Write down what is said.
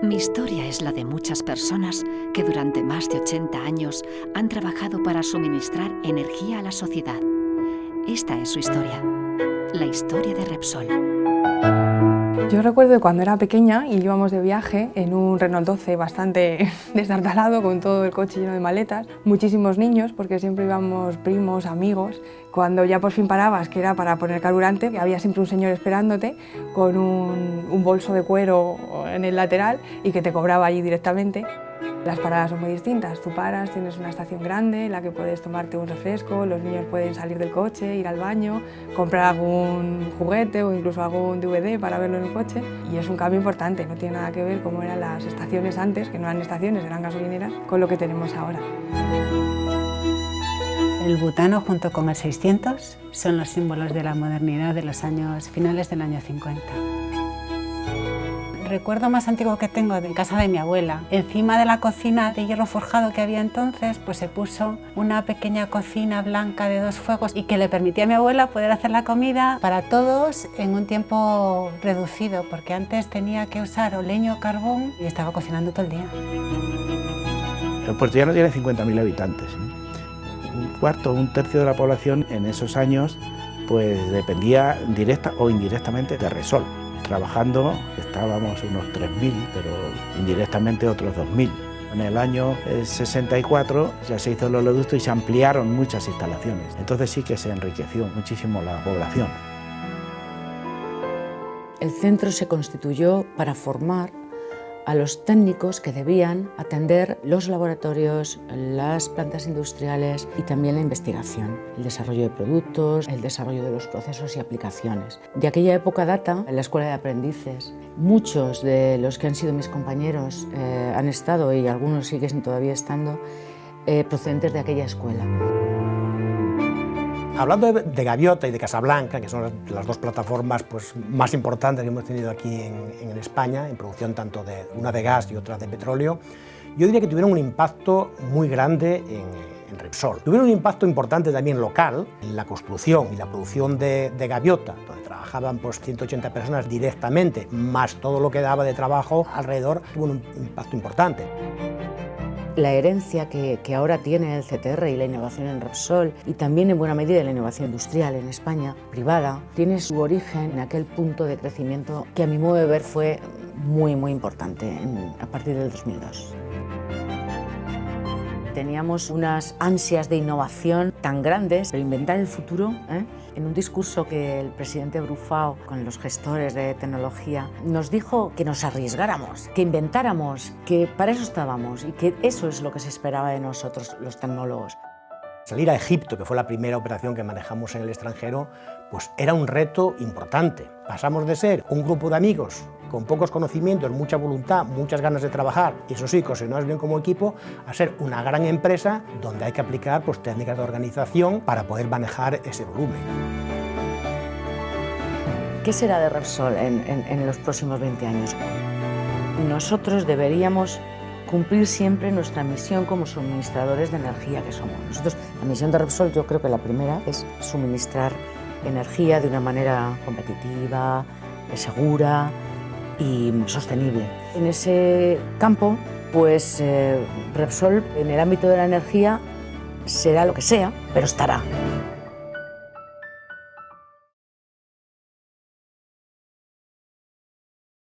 Mi historia es la de muchas personas que durante más de 80 años han trabajado para suministrar energía a la sociedad. Esta es su historia, la historia de Repsol. Yo recuerdo cuando era pequeña y íbamos de viaje en un Renault 12 bastante destartalado, con todo el coche lleno de maletas, muchísimos niños, porque siempre íbamos primos, amigos. Cuando ya por fin parabas, que era para poner carburante, había siempre un señor esperándote con un bolso de cuero en el lateral y que te cobraba allí directamente. Las paradas son muy distintas, tú paras, tienes una estación grande en la que puedes tomarte un refresco, los niños pueden salir del coche, ir al baño, comprar algún juguete o incluso algún DVD para verlo en el coche, y es un cambio importante, no tiene nada que ver cómo eran las estaciones antes, que no eran estaciones, eran gasolineras, con lo que tenemos ahora. El butano junto con el 600 son los símbolos de la modernidad de los años finales del año 50. El recuerdo más antiguo que tengo de casa de mi abuela, encima de la cocina de hierro forjado que había entonces, pues se puso una pequeña cocina blanca de 2 fuegos y que le permitía a mi abuela poder hacer la comida para todos en un tiempo reducido, porque antes tenía que usar o leña o carbón y estaba cocinando todo el día. El Puerto Llano tiene 50.000 habitantes. Un cuarto, un tercio de la población en esos años pues dependía directa o indirectamente de Repsol. Trabajando estábamos unos 3.000, pero indirectamente otros 2.000. En el año 64 ya se hizo el oleoducto y se ampliaron muchas instalaciones. Entonces sí que se enriqueció muchísimo la población. El centro se constituyó para formar a los técnicos que debían atender los laboratorios, las plantas industriales y también la investigación, el desarrollo de productos, el desarrollo de los procesos y aplicaciones. De aquella época data la escuela de aprendices. Muchos de los que han sido mis compañeros han estado, y algunos siguen todavía estando, procedentes de aquella escuela. Hablando de Gaviota y de Casablanca, que son las 2 plataformas pues, más importantes que hemos tenido aquí en España, en producción tanto de una de gas y otra de petróleo, yo diría que tuvieron un impacto muy grande en Repsol. Tuvieron un impacto importante también local en la construcción y la producción de Gaviota, donde trabajaban pues, 180 personas directamente, más todo lo que daba de trabajo alrededor, tuvo un impacto importante. La herencia que ahora tiene el CTR y la innovación en Repsol, y también en buena medida la innovación industrial en España, privada, tiene su origen en aquel punto de crecimiento que a mi modo de ver fue muy importante a partir del 2002. Teníamos unas ansias de innovación tan grandes, pero inventar el futuro, en un discurso que el presidente Brufao, con los gestores de tecnología, nos dijo que nos arriesgáramos, que inventáramos, que para eso estábamos y que eso es lo que se esperaba de nosotros, los tecnólogos. Salir a Egipto, que fue la primera operación que manejamos en el extranjero, pues era un reto importante. Pasamos de ser un grupo de amigos con pocos conocimientos, mucha voluntad, muchas ganas de trabajar, y eso sí, coordinados bien como equipo, a ser una gran empresa donde hay que aplicar pues, técnicas de organización para poder manejar ese volumen. ¿Qué será de Repsol en los próximos 20 años? Nosotros deberíamos cumplir siempre nuestra misión como suministradores de energía que somos. Nosotros, la misión de Repsol, yo creo que la primera es suministrar energía de una manera competitiva, segura y sostenible. En ese campo, pues Repsol, en el ámbito de la energía, será lo que sea, pero estará.